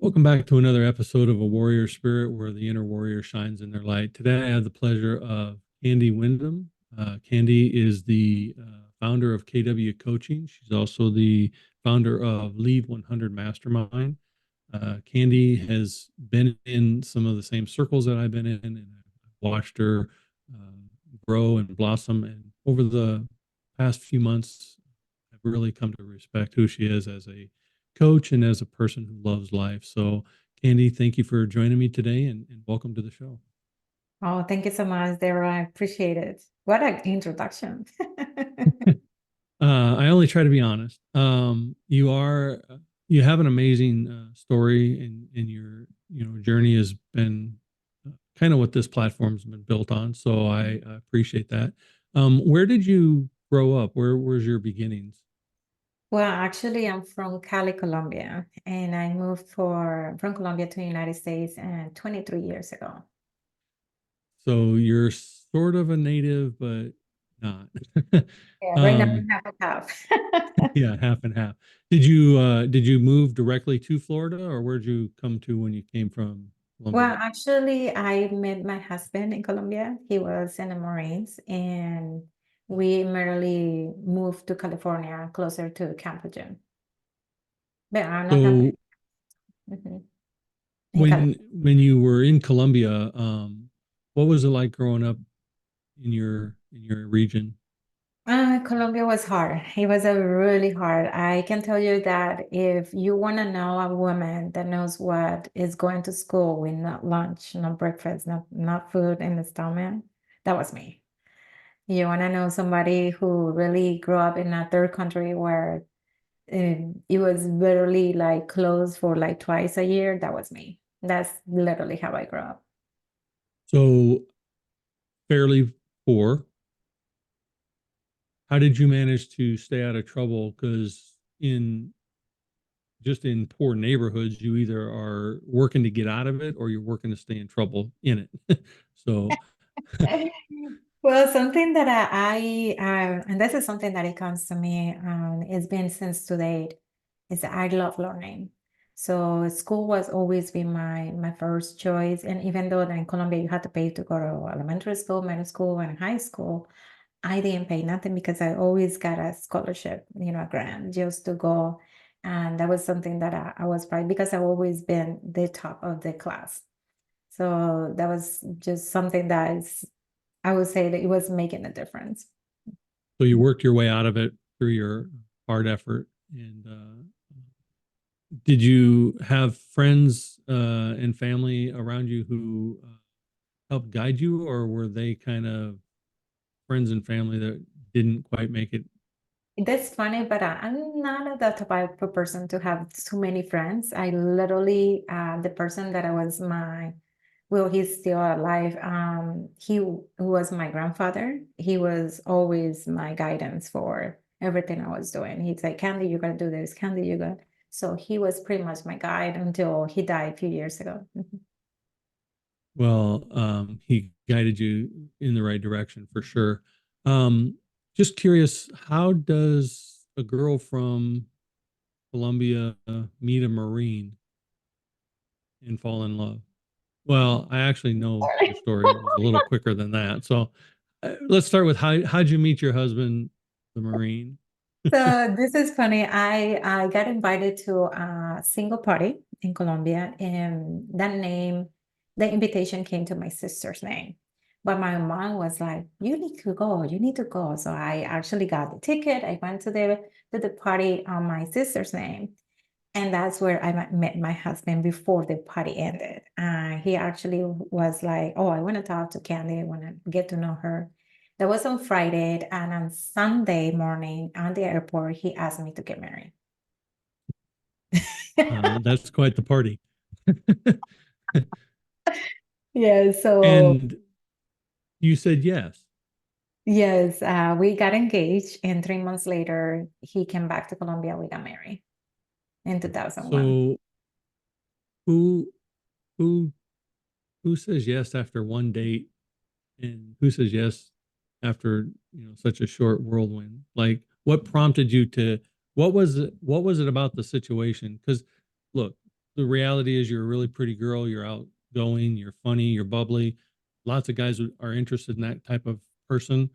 Welcome back to another episode of A Warrior Spirit, where the inner warrior shines in their light. Today, I have the pleasure of Kandy Windom. Kandy is the founder of KW Coaching. She's also the founder of Lead 100 Mastermind. Kandy has been in some of the same circles that I've been in, and I've watched her uh, grow and blossom. And over the past few months, I've really come to respect who she is as a coach and as a person who loves life. So, Kandy, thank you for joining me today and welcome to the show. Oh, thank you so much, Deborah. I appreciate it. What an introduction. I only try to be honest. You have an amazing story, and your journey has been kind of what this platform's been built on. So I appreciate that. Where did you grow up? Where's your beginnings? Well, actually, I'm from Cali, Colombia, and I moved from Colombia to the United States 23 years ago. So you're sort of a native, but not. Yeah, right now um, we have a half. yeah, half and half. Did you move directly to Florida, or where'd you come to when you came from Well, Colombia? actually, I met my husband in Colombia. He was in the Marines, and we immediately moved to California, closer to Camp Lejeune. But I'm not that So Mhm. in California. when you were in Colombia, what was it like growing up in your region? Colombia was hard. It was a really hard. I can tell you that if you want to know a woman that knows what is going to school with not lunch, not breakfast, not food in the stomach, that was me. You want to know somebody who really grew up in a third country where it was literally like closed for like twice a year, that was me. That's literally how I grew up. So fairly poor. How did you manage to stay out of trouble? Because in just in poor neighborhoods, you either are working to get out of it or you're working to stay in trouble in it. So, Well, something that and this is something that it comes to me, it's been since to date, is that I love learning. So school was always been my first choice. And even though that in Colombia you had to pay to go to elementary school, middle school, and high school, I didn't pay nothing because I always got a scholarship, a grant just to go. And that was something that I was proud because I've always been the top of the class. So that was just something that is, I would say that it was making a difference. so you worked your way out of it through your hard effort. And did you have friends and family around you who helped guide you, or were they kind of friends and family that didn't quite make it? That's funny, but I'm not that type of person to have too many friends. I literally, the person that I was well, he's still alive. He was my grandfather. He was always my guidance for everything I was doing. He's like, Candy, you gotta do this. Candy, you got. So he was pretty much my guide until he died a few years ago. Mhm. Well, he guided you in the right direction for sure. Um, just curious, how does a girl from Colombia meet a Marine and fall in love? Well, I actually know the story. It was a little quicker than that. So let's start with how'd you meet your husband, the Marine? So this is funny. I got invited to a single party in Colombia, and the invitation came to my sister's name. But my mom was like, "You need to go. You need to go." So I actually got the ticket. I went to the party on my sister's name, and that's where I met my husband before the party ended. He actually was like, "Oh, I want to talk to Candy. I want to get to know her." That was on Friday, and on Sunday morning at the airport, he asked me to get married. That's quite the party. Yeah, so And you said yes. yes, we got engaged, and 3 months later, he came back to Colombia. We got married in 2001. So who who who says yes after one date, and who says yes after such a short whirlwind? Like, what prompted you to? What was it about the situation? Because look, the reality is you're a really pretty girl, you're outgoing, you're funny, you're bubbly. Lots of guys are interested in that type of person.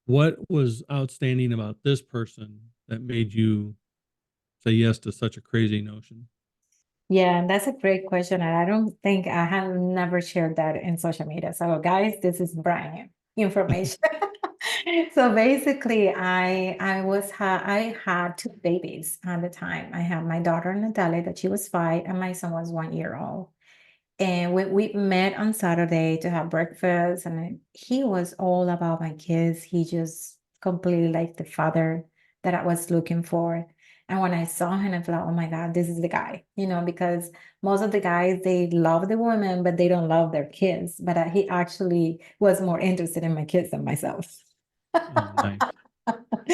What was outstanding about this person that made you say yes to such a crazy notion? Yeah, that's a great question. And I don't think I have never shared that in social media. So, guys, this is brand new information. So basically, I had two babies at the time. I had my daughter Natalia that she was 5, and my son was 1 year old. And we met on Saturday to have breakfast, and he was all about my kids. He just completely like the father that I was looking for. And when I saw him, I thought, oh my God, this is the guy, because most of the guys, they love the woman, but they don't love their kids. But he actually was more interested in my kids than myself. Oh, nice.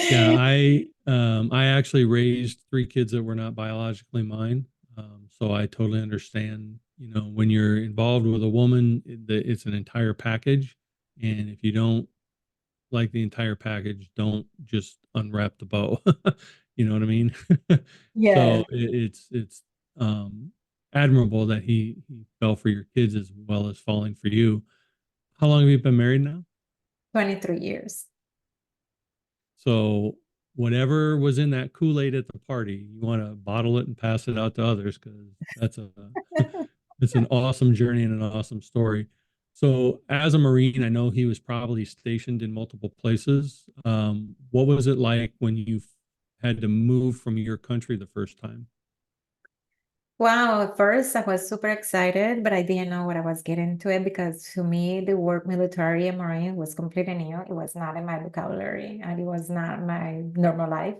Yeah, I actually raised three kids that were not biologically mine. So I totally understand, when you're involved with a woman, it's an entire package. And if you don't like the entire package, don't just unwrap the bow. You know what I mean? So Yes, it's admirable that he fell for your kids as well as falling for you. How long have you been married now? 23 years. So whatever was in that Kool-Aid at the party, you want to bottle it and pass it out to others because that's a it's an awesome journey and an awesome story. So as a Marine, I know he was probably stationed in multiple places. What was it like when you had to move from your country the first time? Wow, at first I was super excited, but I didn't know what I was getting into it because to me, the word military and Marine was completely new. It was not in my vocabulary and it was not my normal life.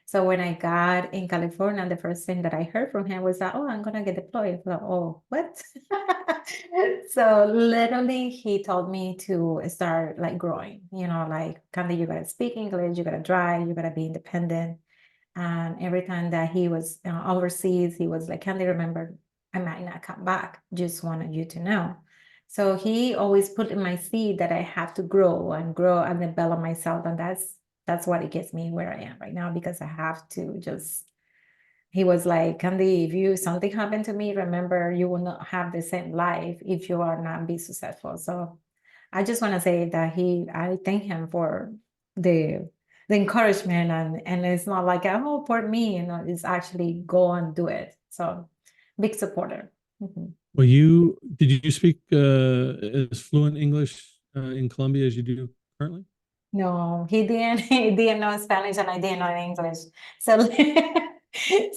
So when I got in California, the first thing that I heard from him was that, oh, I'm gonna get deployed. I thought, oh, what? So literally he told me to start like growing, like Candy, you gotta speak English, you gotta drive, you gotta be independent. And every time that he was overseas, he was like, "Can they remember? I might not come back. Just wanted you to know." So he always put in my seed that I have to grow and grow and develop myself, and that's what it gets me where I am right now because I have to just. He was like, "Candy, if you something happened to me, remember you will not have the same life if you are not be successful." So I just want to say that I thank him for the the encouragement and it's not like oh for me, it's actually go and do it. So big supporter. Mhm. Well, did you speak as fluent English in Colombia as you do currently? No, he didn't. He didn't know Spanish, and I didn't know English. So,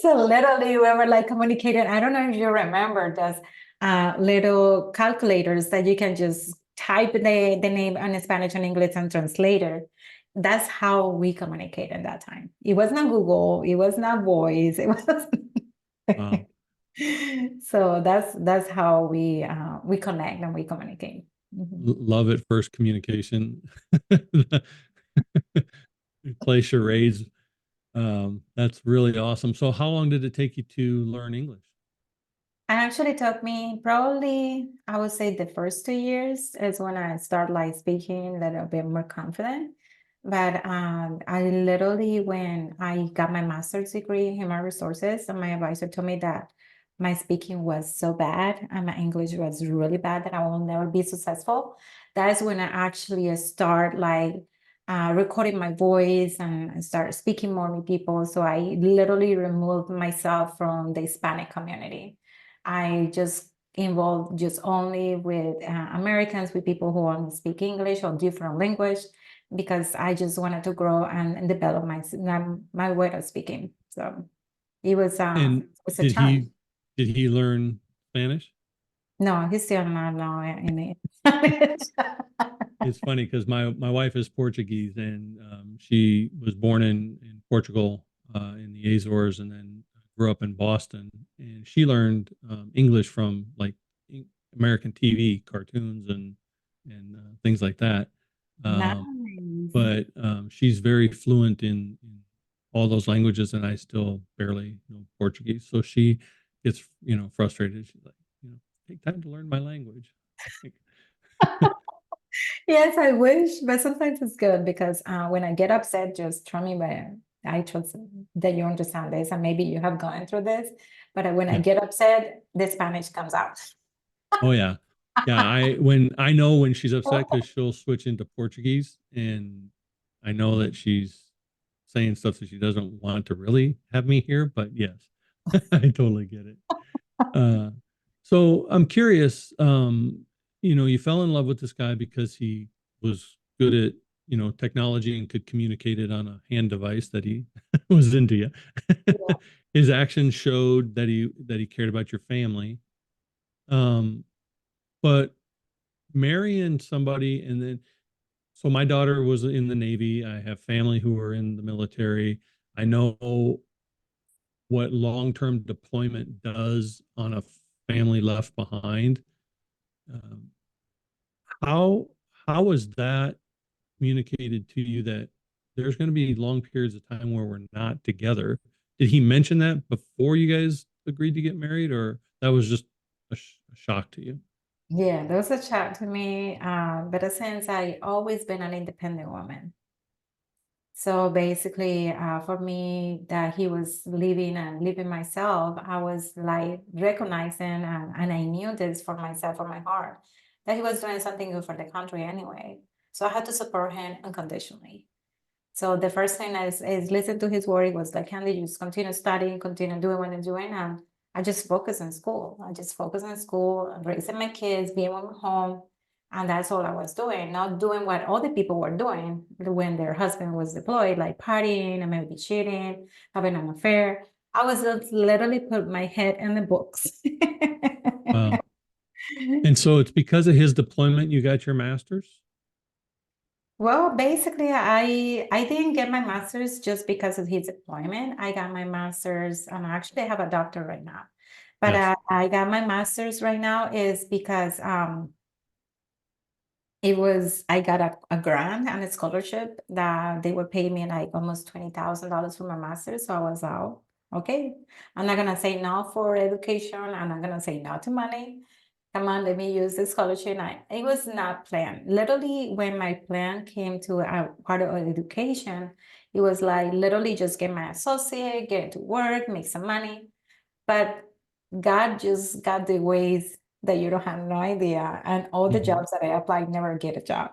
so literally, we were like communicating. I don't know if you remember those little calculators that you can just type the name on Spanish and English and translate it. That's how we communicated that time. It was not Google. It was not voice. It was. Wow. So that's how we connect and we communicate. Mhm. Love it. First communication. Play charades. That's really awesome. So how long did it take you to learn English? It actually took me probably, I would say the first 2 years is when I start like speaking a little bit more confident. But I literally, when I got my master's degree in human resources, and my advisor told me that my speaking was so bad and my English was really bad that I will never be successful. That is when I actually start like recording my voice and start speaking more with people. So I literally removed myself from the Hispanic community. I just involved just only with Americans, with people who only speak English or different language, because I just wanted to grow and develop my way of speaking. So And it was a did challenge. he did he learn Spanish? No, he's still not now in it. It's funny because my wife is Portuguese and she was born in Portugal in the Azores and then grew up in Boston and she learned English from like American TV cartoons and things like that. Um, Nice. but she's very fluent in all those languages and I still barely know Portuguese. So she gets frustrated. She's like, take time to learn my language. Yes, I wish, but sometimes it's good because when I get upset, just tell me, but I trust that you understand this, and maybe you have gone through this. but when I Yeah. get upset, the Spanish comes out. Oh yeah. Yeah. I know when she's upset because she'll switch into Portuguese, and I know that she's saying stuff that she doesn't want to really have me hear, but yes, I totally get it. Uh, so I'm curious, you fell in love with this guy because he was good at, technology and could communicate it on a hand device that he was into you. Yeah. His actions showed that he cared about your family. Um, but marrying somebody and then so my daughter was in the Navy. I have family who are in the military. I know what long-term deployment does on a family left behind. Um, how how was that communicated to you that there's going to be long periods of time where we're not together? Did he mention that before you guys agreed to get married, or that was just a shock to you? Yeah, that was a shock to me. But since I always been an independent woman. So basically, for me, that he was living and living myself, I was like recognizing, and I knew this for myself, for my heart, that he was doing something good for the country anyway. So I had to support him unconditionally. So the first thing is listen to his word. It was like, Candy, just continue studying, continue doing what I'm doing. And I just focus on school. I just focus on school, raising my kids, being at home. And that's all I was doing, not doing what other people were doing when their husband was deployed, like partying and maybe cheating, having an affair. I was just literally put my head in the books. Wow. And so it's because of his deployment you got your master's? Well, basically, I didn't get my master's just because of his deployment. I got my master's, and I actually have a doctor right now. But Yes. I got my master's right now is because it was I got a grant and a scholarship that they were paying me like almost $20,000 for my master's. So I was out. Okay, I'm not gonna say no for education. I'm not gonna say no to money. Come on, let me use this scholarship. It was not planned. Literally, when my plan came to a part of education, it was like literally just get my associate, get to work, make some money. But God just got the ways that you don't have no idea. And all the Mhm. jobs that I applied never get a job.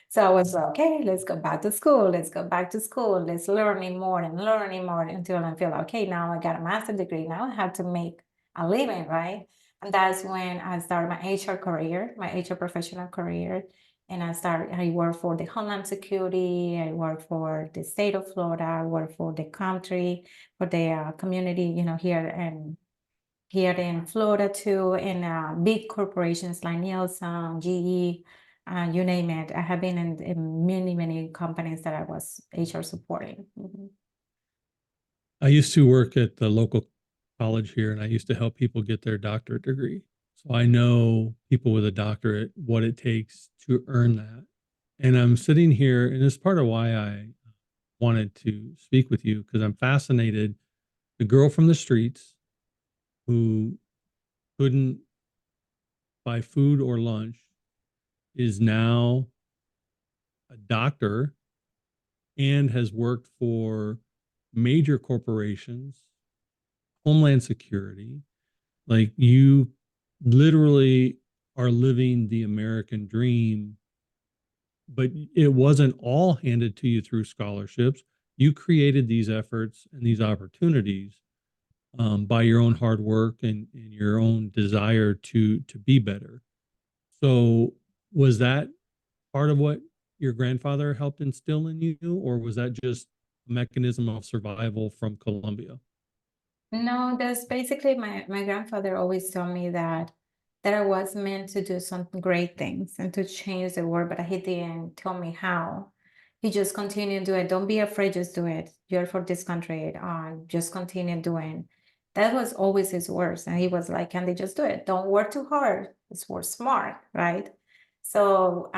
So I was like, okay, let's go back to school. Let's go back to school. Let's learning more and learning more until I feel okay, now I got a master's degree. Now I have to make a living, right? And that's when I started my HR career, my HR professional career. And I work for the Homeland Security, I work for the state of Florida, I work for the country, for the community, here in Florida too, in big corporations like Nielsen, GE, you name it. I have been in many, many companies that I was HR supporting. Mhm. I used to work at the local college here and I used to help people get their doctorate degree. So I know people with a doctorate, what it takes to earn that. And I'm sitting here, and it's part of why I wanted to speak with you because I'm fascinated. The girl from the streets who couldn't buy food or lunch is now a doctor and has worked for major corporations, Homeland Security. Like you literally are living the American dream, but it wasn't all handed to you through scholarships. You created these efforts and these opportunities by your own hard work and your own desire to be better. So was that part of what your grandfather helped instill in you, or was that just a mechanism of survival from Colombia? No, that's basically my grandfather always told me that I was meant to do some great things and to change the world, but he didn't tell me how. He just continued to do it. Don't be afraid, just do it. You're for this country. Just continue doing. That was always his words. And he was like, can they just do it? Don't work too hard. It's work smart, right? So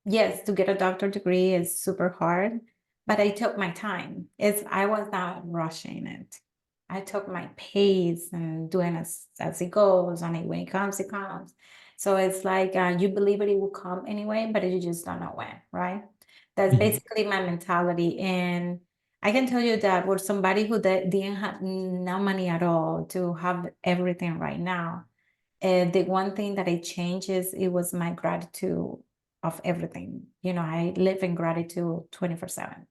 yes, to get a doctor degree is super hard, but I took my time. I was not rushing it. I took my pace and doing as it goes, and when it comes, it comes. So it's like you believe it will come anyway, but you just don't know when, right? That's Mhm. basically my mentality. And I can tell you that for somebody who didn't have no money at all to have everything right now, the one thing that I changed is it was my gratitude of everything. I live in gratitude 24/7.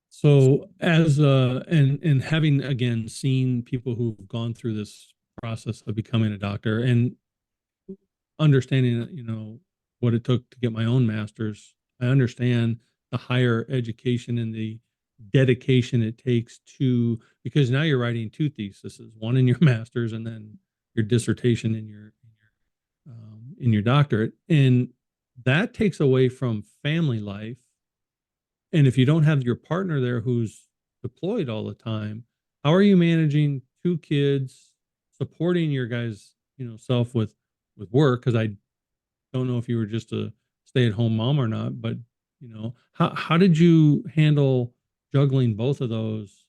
So as and having again seen people who've gone through this process of becoming a doctor and understanding, what it took to get my own master's, I understand the higher education and the dedication it takes to, because now you're writing two theses, one in your master's and then your dissertation in your doctorate, and that takes away from family life. And if you don't have your partner there who's deployed all the time, how are you managing two kids, supporting your guys, self with work? Because I don't know if you were just a stay-at-home mom or not, but how did you handle juggling both of those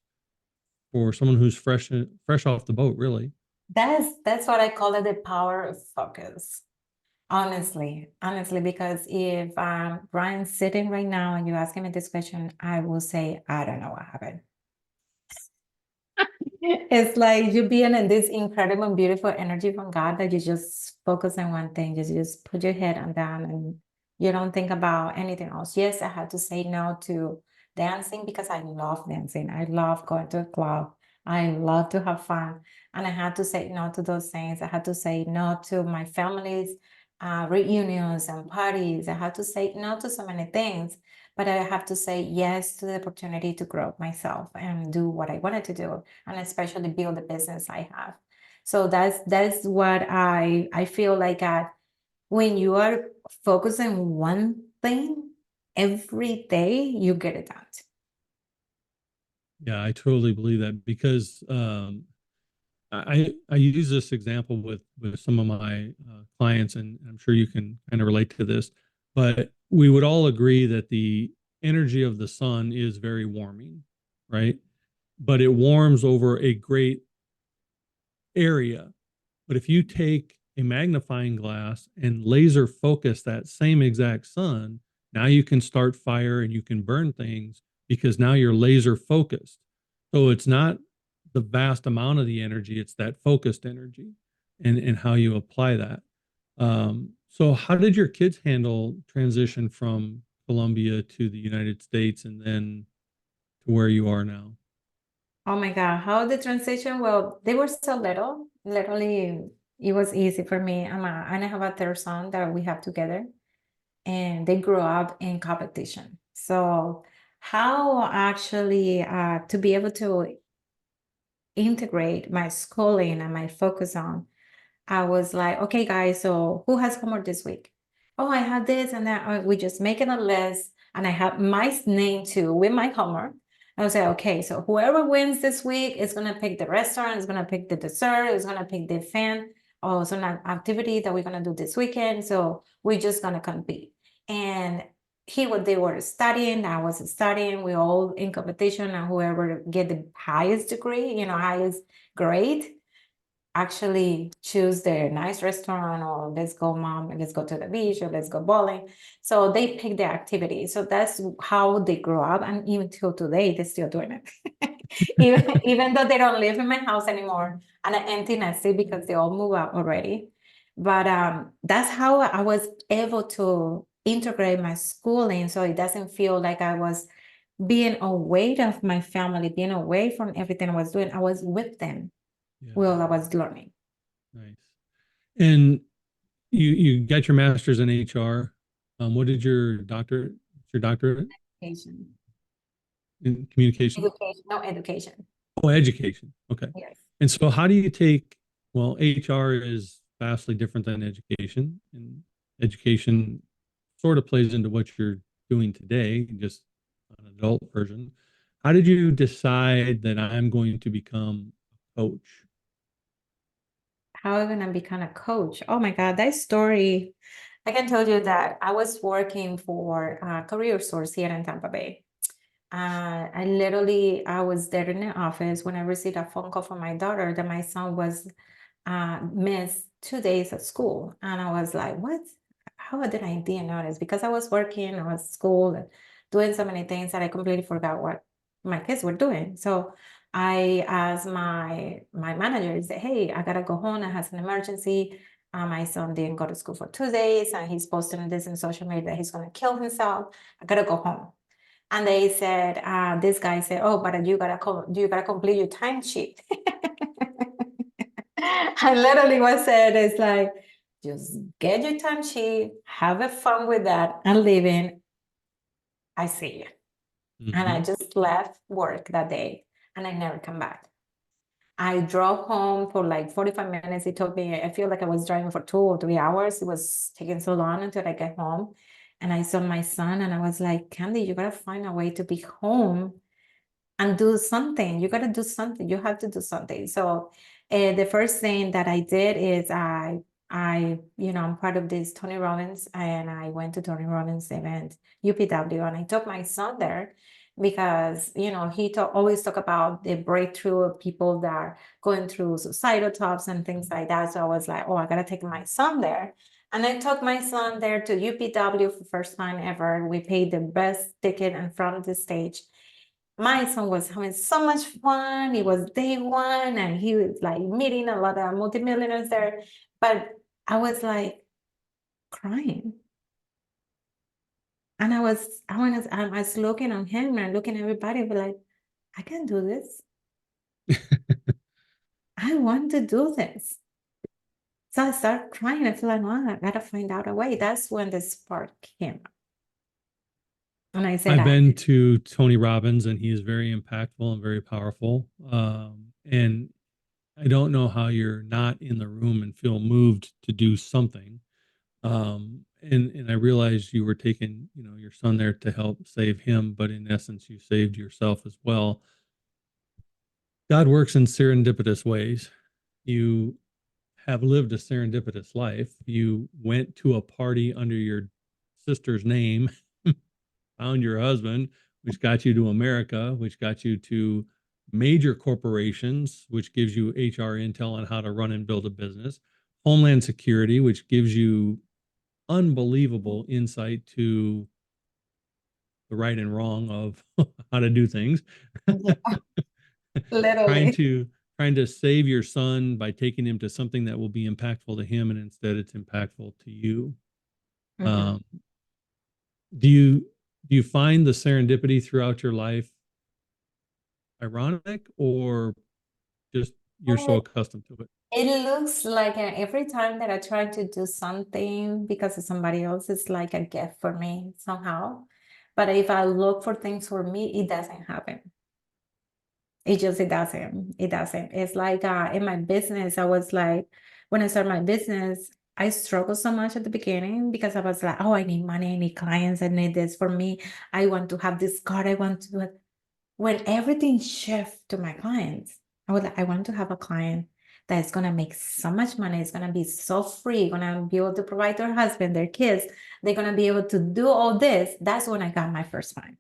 for someone who's fresh off the boat, really? That's what I call it, the power of focus. Honestly, because if Brian's sitting right now and you ask him this question, I will say, I don't know what happened. It's like you being in this incredible, beautiful energy from God that you just focus on one thing. Just put your head on down and you don't think about anything else. Yes, I had to say no to dancing because I love dancing. I love going to a club. I love to have fun. And I had to say no to those things. I had to say no to my family's reunions and parties. I had to say no to so many things, but I have to say yes to the opportunity to grow myself and do what I wanted to do, and especially build the business I have. So that's what I feel like when you are focusing on one thing every day, you get it done. Yeah, I totally believe that because I use this example with some of my clients, and I'm sure you can kind of relate to this. But we would all agree that the energy of the sun is very warming, right? But it warms over a great area. But if you take a magnifying glass and laser focus that same exact sun, now you can start fire and you can burn things because now you're laser focused. So it's not the vast amount of the energy, it's that focused energy and how you apply that. So how did your kids handle transition from Colombia to the United States and then to where you are now? Oh my God, how the transition? Well, they were so little. Literally, it was easy for me. And I have a third son that we have together, and they grew up in competition. So how actually to be able to integrate my schooling and my focus on, I was like, okay, guys, so who has homework this week? Oh, I have this and that. We just making a list, and I have my name too with my homework. I was like, okay, so whoever wins this week is gonna pick the restaurant, is gonna pick the dessert, is gonna pick the fan, or some activity that we're gonna do this weekend. So we're just gonna compete. And they were studying, I was studying, we all in competition, and whoever get the highest degree, highest grade, actually choose their nice restaurant, or let's go mom and let's go to the beach, or let's go bowling. So they pick the activity. So that's how they grew up, and even till today they're still doing it. Even though they don't live in my house anymore, and an empty nested because they all move out already. But that's how I was able to integrate my schooling, so it doesn't feel like I was being away of my family, being away from everything I was doing. I was with them Yeah, while I was learning. nice. And you got your master's in HR. What did your doctorate Education. in communication? Education, no education. Oh, education. Okay. Yes. And so how do you take, well, HR is vastly different than education, and education sort of plays into what you're doing today, just an adult version. How did you decide that I'm going to become a coach? How am I gonna become a coach? Oh my God, that story. I can tell you that I was working for a career source here in Tampa Bay. I was there in the office when I received a phone call from my daughter that my son was missed 2 days at school. And I was like, what? How did I didn't notice? Because I was working, I was at school. doing so many things that I completely forgot what my kids were doing. So I asked my manager, I said, hey, I gotta go home. I have an emergency. My son didn't go to school for 2 days, and he's posting this in social media that he's gonna kill himself. I gotta go home. And they said, this guy said, oh, but you gotta complete your timesheet. I literally was said, it's like, just get your timesheet, have a fun with that, and leave in. I see you. And I Hmm. just left work that day, and I never come back. I drove home for like 45 minutes. It took me, I feel like I was driving for 2 or 3 hours. It was taking so long until I get home. And I saw my son, and I was like, Candy, you gotta find a way to be home and do something. You got to do something. You have to do something. So the first thing that I did is I'm part of this Tony Robbins, and I went to Tony Robbins event, UPW, and I took my son there because, he always talk about the breakthrough of people that are going through suicidal thoughts and things like that. So I was like, oh, I got to take my son there. And I took my son there to UPW for the first time ever. We paid the best ticket in front of the stage. My son was having so much fun. It was day one, and he was like meeting a lot of multimillionaires there. But I was like crying. And I was looking on him and looking at everybody, but like, I can do this. I want to do this. So I started crying. I feel like, no, I gotta find out a way. That's when the spark came. And I said, I've been to Tony Robbins, and he is very impactful and very powerful. And I don't know how you're not in the room and feel moved to do something. And I realized you were taking, your son there to help save him, but in essence, you saved yourself as well. God works in serendipitous ways. You have lived a serendipitous life. You went to a party under your sister's name, found your husband, which got you to America, which got you to major corporations, which gives you HR intel on how to run and build a business, Homeland Security, which gives you unbelievable insight to the right and wrong of how to do things. yeah, trying literally. to trying to save your son by taking him to something that will be impactful to him, and instead it's impactful to you. Mhm. Um, do you find the serendipity throughout your life ironic, or just you're so accustomed to it? It looks like every time that I try to do something because of somebody else, it's like a gift for me somehow. But if I look for things for me, it doesn't happen. It doesn't. It doesn't. It's like in my business, I was like, when I started my business, I struggled so much at the beginning because I was like, oh, I need money, I need clients, I need this for me. I want to have this card, I want to do it. When everything shifted to my clients, I was like, I want to have a client that is gonna make so much money, it's gonna be so free, gonna be able to provide their husband, their kids, they're gonna be able to do all this. That's when I got my first client.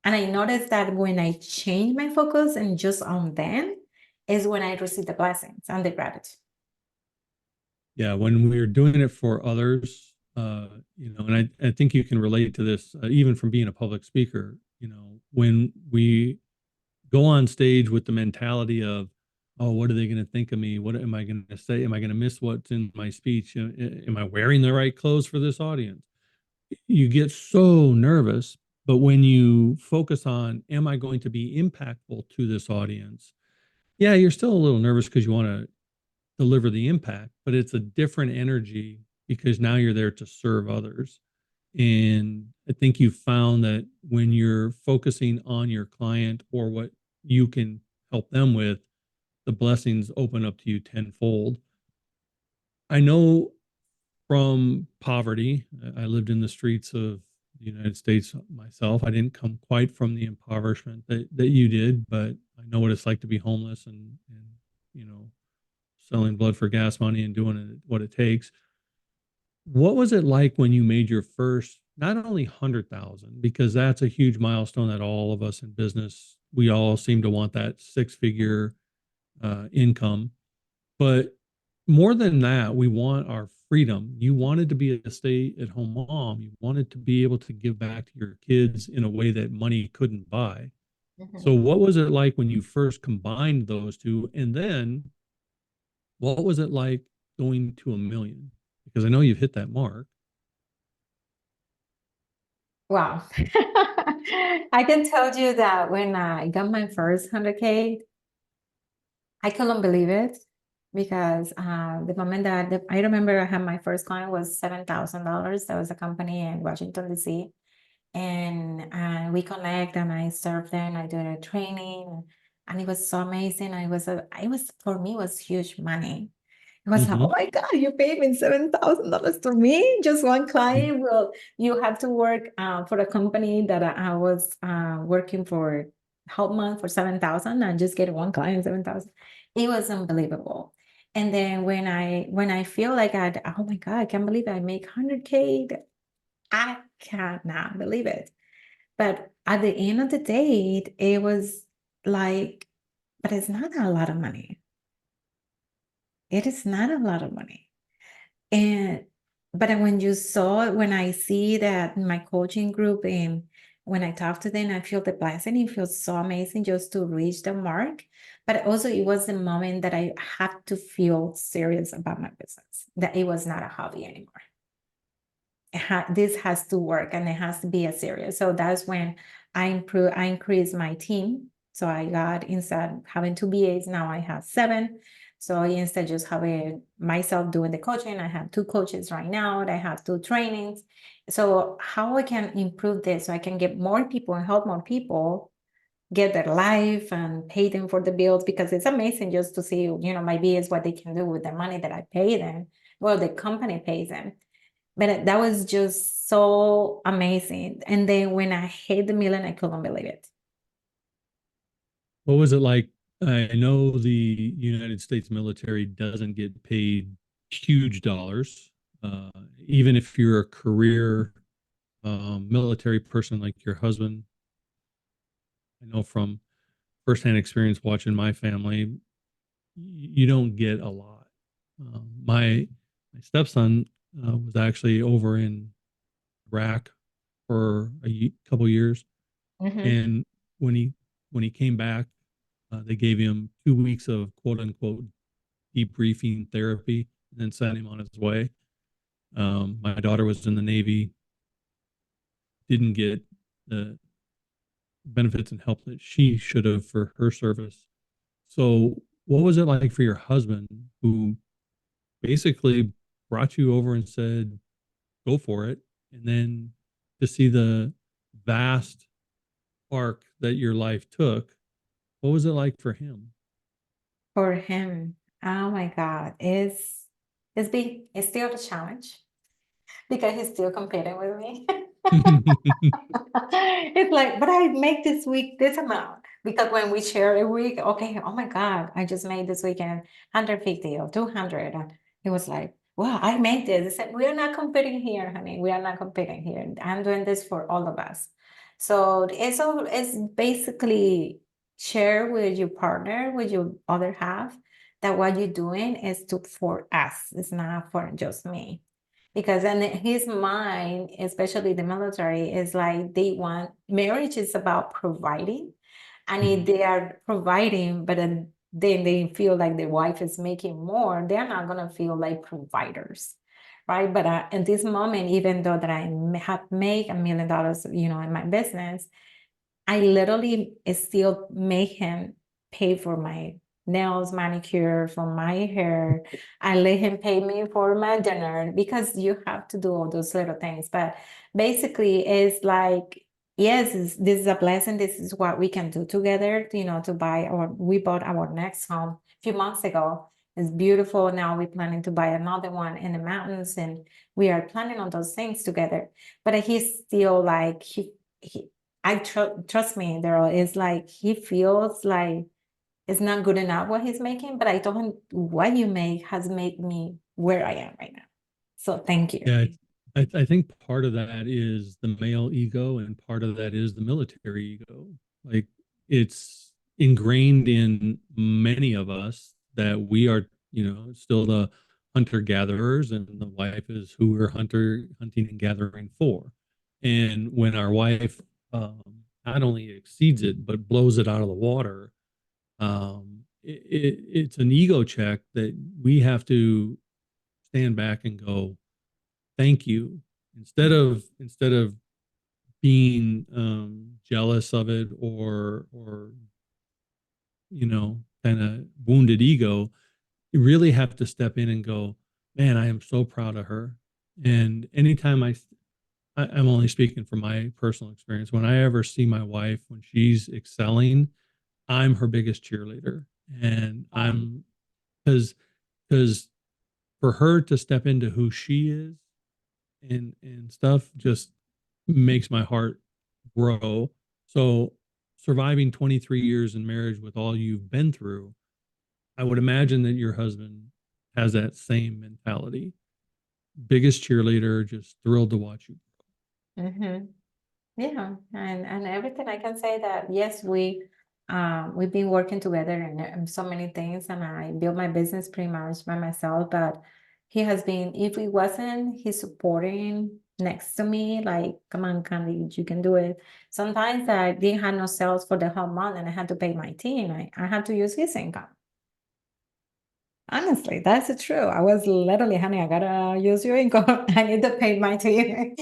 And I noticed that when I change my focus and just on them is when I receive the blessings and the gratitude. Yeah, when we're doing it for others, and I think you can relate to this, even from being a public speaker. When we go on stage with the mentality of, oh, what are they going to think of me? What am I going to say? Am I going to miss what's in my speech? Am I wearing the right clothes for this audience? You get so nervous. But when you focus on, am I going to be impactful to this audience? Yeah, you're still a little nervous because you want to deliver the impact, but it's a different energy because now you're there to serve others. And I think you found that when you're focusing on your client or what you can help them with, the blessings open up to you tenfold. I know from poverty, I lived in the streets of the United States myself. I didn't come quite from the impoverishment that you did, but I know what it's like to be homeless and you know, selling blood for gas money and doing it, what it takes. What was it like when you made your first, not only 100,000, because that's a huge milestone that all of us in business, we all seem to want that six-figure income, but more than that, we want our freedom. You wanted to be a stay-at-home mom. You wanted to be able to give back to your kids in a way that money couldn't buy. So Mhm. what was it like when you first combined those two? And then what was it like going to a million? Because I know you've hit that mark. Wow. I can tell you that when I got my first 100K, I couldn't believe it because the moment that I remember I had my first client was $7,000. That was a company in Washington, D.C. And we connect and I served them. I did a training and it was so amazing. It was for me, it was huge money. It was like, oh Hmm. my God, you paid me $7,000 to me, just one client. Well, you have to work for a company that I was working for whole month for 7,000 and just get one client 7,000. It was unbelievable. And then when I feel like oh my God, I can't believe I make 100K. I cannot believe it. But at the end of the day, it was like, but it's not a lot of money. It is not a lot of money. And but when I see that in my coaching group and when I talk to them, I feel the blessing. It feels so amazing just to reach the mark. But also it was the moment that I had to feel serious about my business, that it was not a hobby anymore. This has to work and it has to be a serious. So that's when I increased my team. So I got, instead of having two BAs, now I have seven. So instead of just having myself doing the coaching, I have two coaches right now. I have two trainings. So how I can improve this so I can get more people and help more people get their life and pay them for the bills, because it's amazing just to see, my BAs, what they can do with the money that I pay them. Well, the company pays them. But that was just so amazing. And then when I hit the million, I couldn't believe it. What was it like? I know the United States military doesn't get paid huge dollars. Uh, Even if you're a career military person like your husband, I know from firsthand experience watching my family, you don't get a lot. My stepson was actually over in Iraq for a couple years, Mhm. and when he when he came back, they gave him 2 weeks of quote unquote debriefing therapy, and then sent him on his way. My daughter was in the Navy, didn't get the benefits and help that she should have for her service. So, what was it like for your husband, who basically brought you over and said, "Go for it," and then to see the vast arc that your life took? What was it like for him? For him, oh my God, it's still a challenge because he's still competing with me. It's like, but I make this week this amount because when we share a week, okay, oh my God, I just made this weekend 150 or 200. And he was like, wow, I made this. I said, we are not competing here, honey. We are not competing here. I'm doing this for all of us. So it's basically share with your partner, with your other half, that what you're doing is for us. It's not for just me, because in his mind, especially the military, is like they want marriage is about providing, and if Mhm. they are providing, but then they feel like their wife is making more, they're not gonna feel like providers, right? But at this moment, even though that have made $1 million, in my business, I literally still make him pay for my nails, manicure, for my hair. I let him pay me for my dinner because you have to do all those little things. But basically, it's like, yes, this is a blessing. This is what we can do together, to buy we bought our next home a few months ago. It's beautiful. Now we're planning to buy another one in the mountains, and we are planning on those things together. But he's still like, he trust me, Daryl. It's like he feels like it's not good enough what he's making. But I told him what you make has made me where I am right now. So thank you. Yeah, I think part of that is the male ego, and part of that is the military ego. Like, it's ingrained in many of us that we are, still the hunter gatherers, and the wife is who we're hunting and gathering for. And when our wife not only exceeds it but blows it out of the water, it's an ego check that we have to stand back and go, "Thank you," instead of being jealous of it, or kind of wounded ego. You really have to step in and go, man, I am so proud of her. And anytime I'm only speaking from my personal experience, when I ever see my wife when she's excelling, I'm her biggest cheerleader. And I'm because for her to step into who she is and stuff just makes my heart grow. So surviving 23 years in marriage with all you've been through, I would imagine that your husband has that same mentality. Biggest cheerleader, just thrilled to watch you. Mm-hmm. Yeah, and everything I can say that yes, we've been working together in so many things, and I built my business pretty much by myself. But he has been, if it wasn't he supporting next to me, like, come on, Candy, you can do it. Sometimes I didn't have no sales for the whole month, and I had to pay my team. I had to use his income. Honestly, that's true. I was literally, honey, I gotta use your income. I need to pay my team.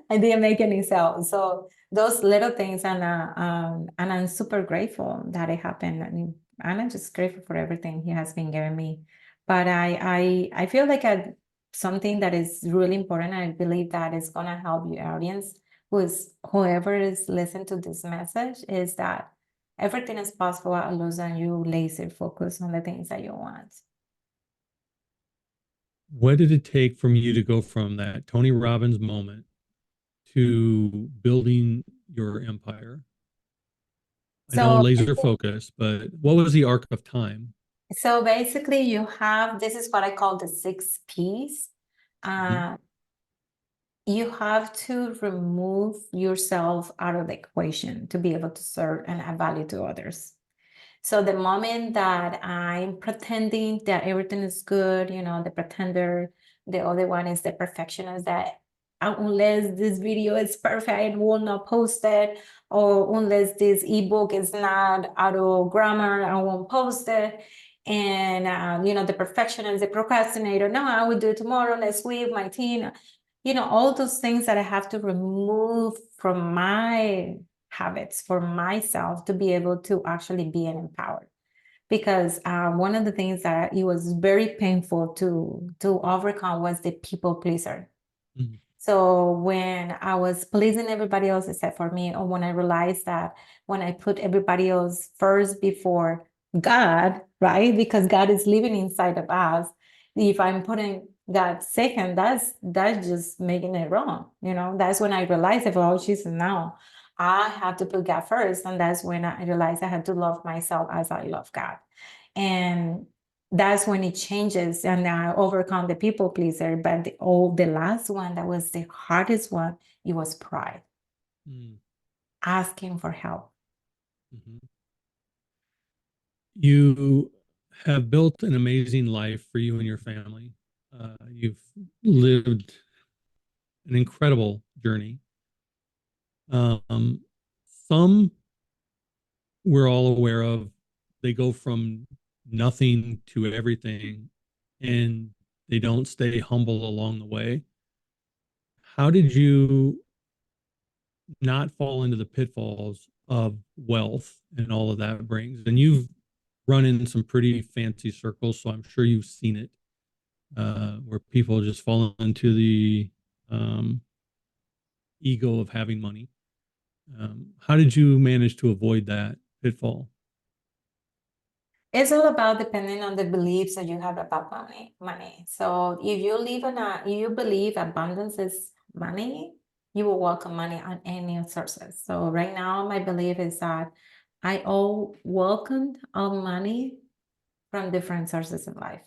I didn't make any sales. So those little things, and I'm super grateful that it happened. And I'm just grateful for everything he has been giving me. But I feel like something that is really important. I believe that is gonna help your audience, whoever is listening to this message, is that everything is possible as long as you laser focus on the things that you want. What did it take from you to go from that Tony Robbins moment to building your empire? I know So, laser focus, but what was the arc of time? so basically you have, this is what I call the 6 Ps. Mhm. Uh, you have to remove yourself out of the equation to be able to serve and add value to others. So the moment that I'm pretending that everything is good, the pretender, the other one is the perfectionist that unless this video is perfect, I will not post it, or unless this ebook is not out of grammar, I won't post it. And the perfectionist, the procrastinator, no, I will do it tomorrow, next week, my team, all those things that I have to remove from my habits for myself to be able to actually be an empowered. Because one of the things that it was very painful to overcome was the people pleaser. Mhm. So when I was pleasing everybody else except for me, or when I realized that when I put everybody else first before God, right? Because God is living inside of us. If I'm putting God second, that's just making it wrong. That's when I realized that, oh, Jesus, now I have to put God first. And that's when I realized I had to love myself as I love God. And that's when it changes, and I overcome the people pleaser. But the last one, that was the hardest one, it was pride, Mm. asking for help. Mhm. You have built an amazing life for you and your family. You've lived an incredible journey. Um, some we're all aware of, they go from nothing to everything, and they don't stay humble along the way. How did you not fall into the pitfalls of wealth and all of that brings? And you've run in some pretty fancy circles, so I'm sure you've seen it, where people just fall into the um, ego of having money. How did you manage to avoid that pitfall? It's all about depending on the beliefs that you have about money. So if you believe abundance is money, you will welcome money on any sources. So right now, my belief is that I all welcomed all money from different sources of life,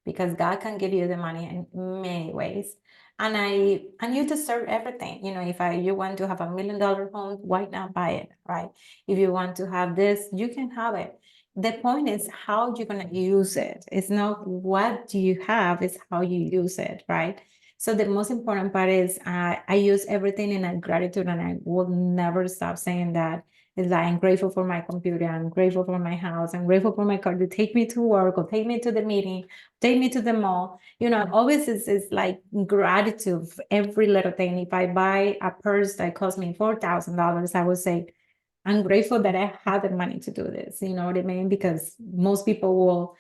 because God can give you the money in many ways. And you deserve everything. If you want to have $1 million home, why not buy it, right? If you want to have this, you can have it. the point is how you're going to use it. It's not what do you have, it's how you use it, right? So the most important part is I use everything in a gratitude, and I will never stop saying that. It's like I'm grateful for my computer, I'm grateful for my house, I'm grateful for my car to take me to work or take me to the meeting, take me to the mall. Always is like gratitude for every little thing. If I buy a purse that cost me $4,000, I would say, I'm grateful that I had the money to do this. You know what I mean? Because most people will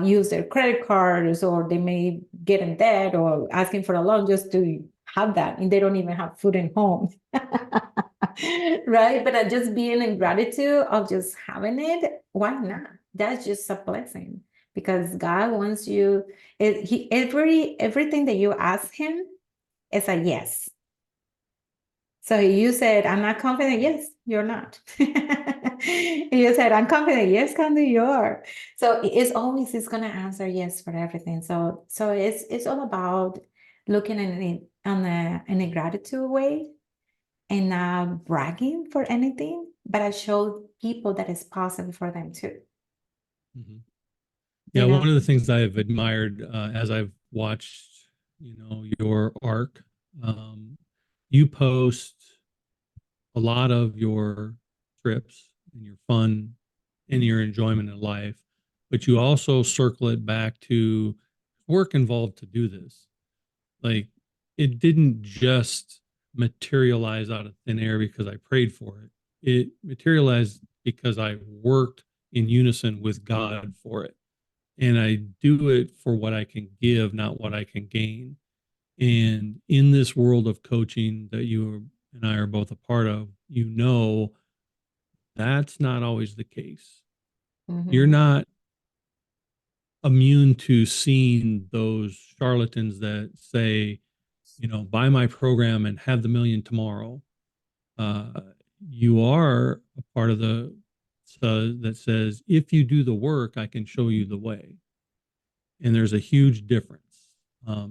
use their credit cards, or they may get in debt or asking for a loan just to have that, and they don't even have food in home. Right? But just being in gratitude of just having it, why not? That's just a blessing, because God wants you. Everything that you ask Him is a yes. So you said, I'm not confident. Yes, you're not. You said, I'm confident. Yes, Kandy, you are. So it's gonna answer yes for everything. So it's all about looking in it in a gratitude way, and not bragging for anything, but I show people that it's possible for them too. Mhm. You Yeah, know. one of the things I've admired as I've watched, your arc, um, you post a lot of your trips and your fun and your enjoyment in life, but you also circle it back to work involved to do this. Like, it didn't just materialize out of thin air because I prayed for it. It materialized because I worked in unison with God for it. And I do it for what I can give, not what I can gain. And in this world of coaching that you and I are both a part of, that's not always the case. You're Mhm. not immune to seeing those charlatans that say, buy my program and have the million tomorrow. Uh, you are a part of that says, if you do the work, I can show you the way. And there's a huge difference.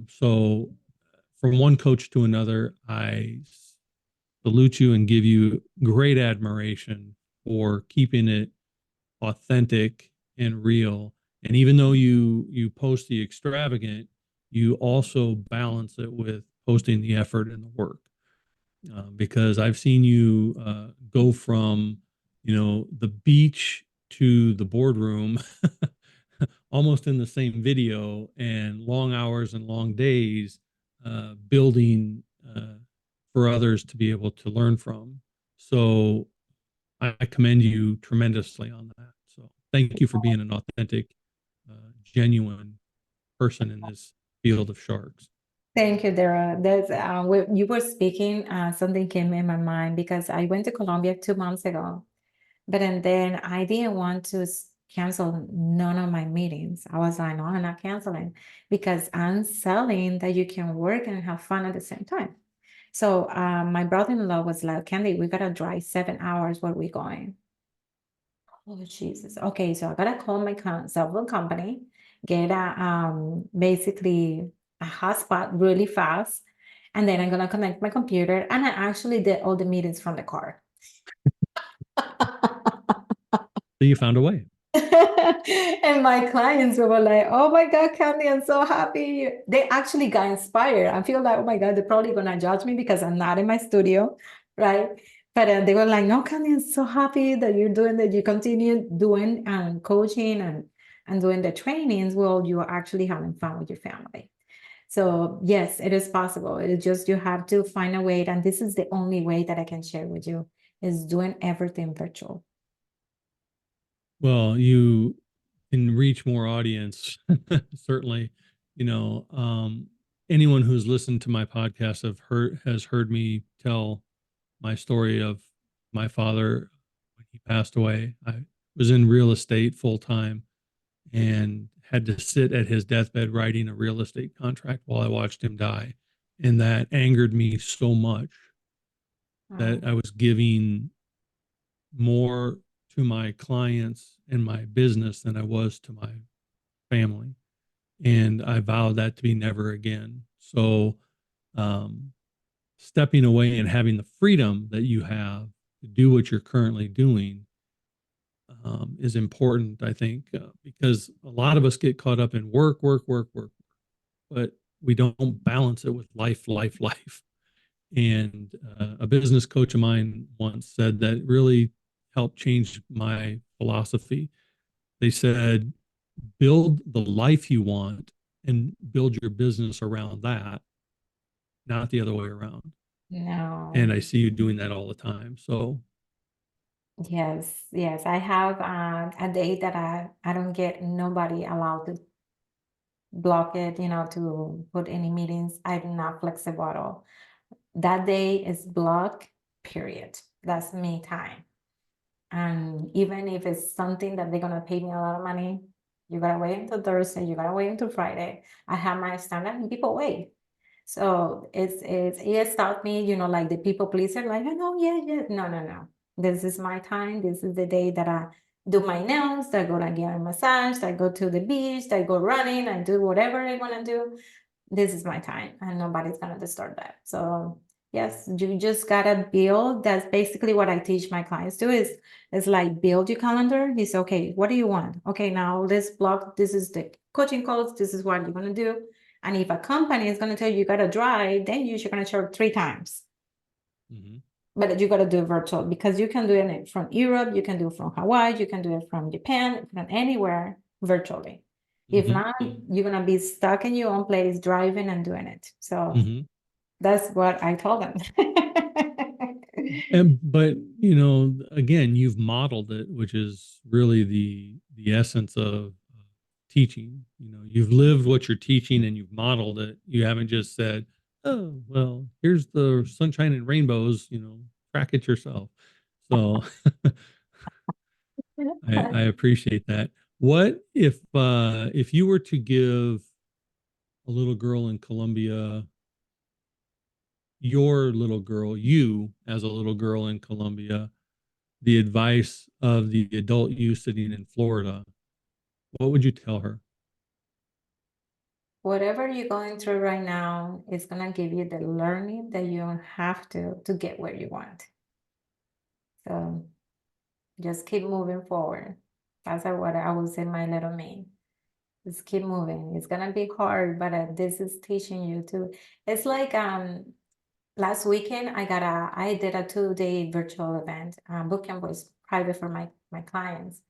So, from one coach to another, I salute you and give you great admiration for keeping it authentic and real. And even though you post the extravagant, you also balance it with posting the effort and the work. Because I've seen you go from the beach to the boardroom almost in the same video, and long hours and long days building for others to be able to learn from. So I commend you tremendously on that. So thank you for being an authentic, genuine person in this field of sharks. Thank you, Dara. When you were speaking, something came in my mind because I went to Colombia 2 months ago, but and then I didn't want to cancel none of my meetings. I was like, no, I'm not canceling, because I'm selling that you can work and have fun at the same time. So my brother-in-law was like, Kandy, we gotta drive 7 hours. Where we going? Oh, Jesus. Okay, so I gotta call my cell phone company, get a basically a hotspot really fast, and then I'm gonna connect my computer. And I actually did all the meetings from the car. So you found a way. And my clients were like, oh my God, Candy, I'm so happy. They actually got inspired. I feel like, oh my God, they're probably gonna judge me because I'm not in my studio, right? But they were like, no, Candy, I'm so happy that you're doing that. You continue doing coaching and doing the trainings while you are actually having fun with your family. So yes, it is possible. It's just you have to find a way, and this is the only way that I can share with you, is doing everything virtual. Well, you can reach more audience. Certainly, anyone who's listened to my podcast has heard me tell my story of my father when he passed away. I was in real estate full time and had to sit at his deathbed writing a real estate contract while I watched him die. And that angered me so much that Um, I was giving more to my clients and my business than I was to my family. And I vowed that to be never again. So, um, stepping away and having the freedom that you have to do what you're currently doing is important, I think, because a lot of us get caught up in work, work, work, work, but we don't balance it with life, life, life. And a business coach of mine once said that really helped change my philosophy. They said, build the life you want and build your business around that, not the other way around. And No. I see you doing that all the time. So, Yes, yes. I have a day that I don't get nobody allowed to block it, to put any meetings. I'm not flexible at all. That day is blocked, period. That's me time. And even if it's something that they're gonna pay me a lot of money, you gotta wait until Thursday, you gotta wait until Friday. I have my standard and people wait. So it taught me, like the people pleaser, like, oh no, yeah, yeah. No, no, no. This is my time. This is the day that I do my nails, I go to get a massage, I go to the beach, I go running, I do whatever I want to do. This is my time and nobody's gonna disturb that. So yes, you just gotta build. That's basically what I teach my clients to is like build your calendar. It's okay, what do you want? Okay, now this block, this is the coaching calls, this is what you're gonna do. And if a company is gonna tell you gotta drive, then you're gonna show up 3 times. mhm, But you gotta do it virtual because you can do it from Europe, you can do it from Hawaii, you can do it from Japan, from anywhere virtually. If mhm, not, you're gonna be stuck in your own place driving and doing it. So mhm. that's what I told them. And but again, you've modeled it, which is really the essence of teaching. You've lived what you're teaching and you've modeled it. You haven't just said, "Oh, well, here's the sunshine and rainbows." Track it yourself. So I appreciate that. What if you were to give a little girl in Colombia, your little girl, you as a little girl in Colombia, the advice of the adult you sitting in Florida, what would you tell her? Whatever you're going through right now is gonna give you the learning that you don't have to get where you want. So just keep moving forward. That's what I would say, my little me. Just keep moving. It's gonna be hard, but this is teaching you to. It's like last weekend I did a 2-day virtual event. Bootcamp was private for my clients,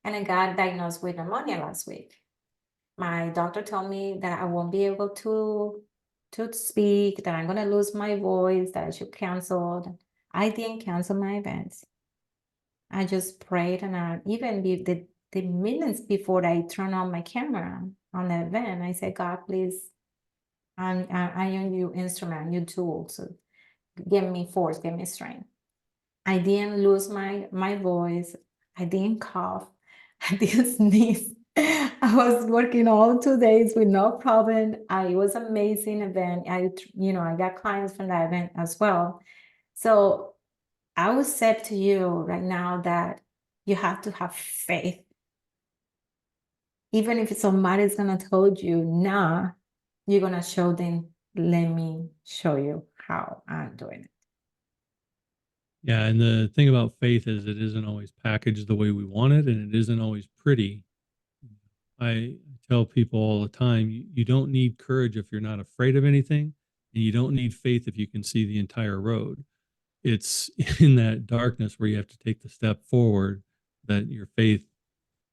and I got diagnosed with pneumonia last week. My doctor told me that I won't be able to speak, that I'm gonna lose my voice, that I should cancel. I didn't cancel my events. I just prayed, and even the minutes before I turned on my camera on the event, I said, God, please, I am your instrument, your tool. So give me force, give me strength. I didn't lose my voice. I didn't cough. I didn't sneeze. I was working all 2 days with no problem. It was amazing event. I got clients from that event as well. So I would say to you right now that you have to have faith. Even if somebody's gonna tell you, nah, you're gonna show them, let me show you how I'm doing it. Yeah, and the thing about faith is it isn't always packaged the way we want it, and it isn't always pretty. I tell people all the time, you don't need courage if you're not afraid of anything, and you don't need faith if you can see the entire road. It's in that darkness where you have to take the step forward that your faith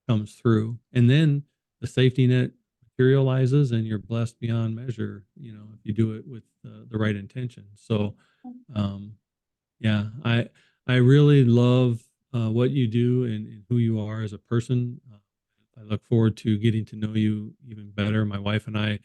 comes through. And then the safety net materializes and you're blessed beyond measure, if you do it with the right intention. So, um, yeah, I really love what you do and who you are as a person. I look forward to getting to know you even better. My wife and I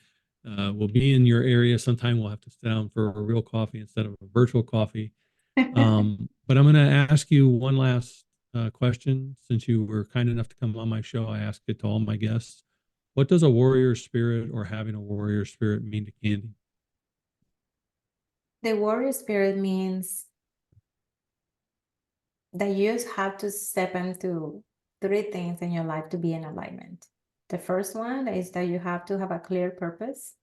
will be in your area sometime. We'll have to sit down for a real coffee instead of a virtual coffee. But I'm going to ask you one last question. Since you were kind enough to come on my show, I ask it to all my guests. What does a warrior spirit or having a warrior spirit mean to Candy? The warrior spirit means that you just have to step into 3 things in your life to be in alignment. The first one is that you have to have a clear purpose.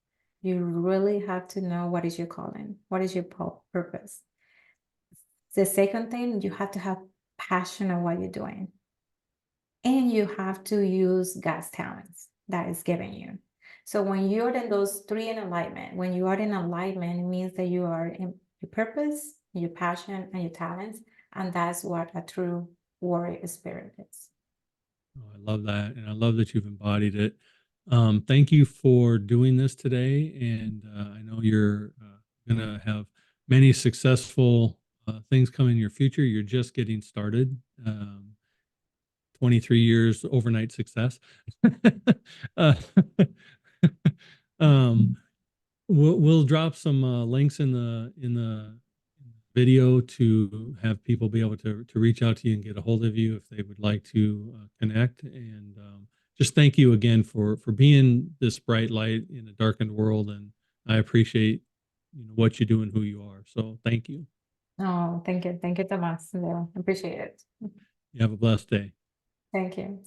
You really have to know what is your calling, what is your purpose. The second thing, you have to have passion on what you're doing. and you have to use God's talents that is given you. So when you're in those three in alignment, when you are in alignment, it means that you are in your purpose, your passion, and your talents, and that's what a true warrior spirit is. Oh, I love that. And I love that you've embodied it. Thank you for doing this today. And I know you're going to have many successful things coming in your future. You're just getting started. 23 years overnight success. uh, um, we'll drop some links in the video to have people be able to reach out to you and get a hold of you if they would like to connect. And just thank you again for being this bright light in a darkened world. And I appreciate what you do and who you are. So thank you. Oh, thank you. Thank you, Tomas. Yeah, appreciate it. You have a blessed day. Thank you.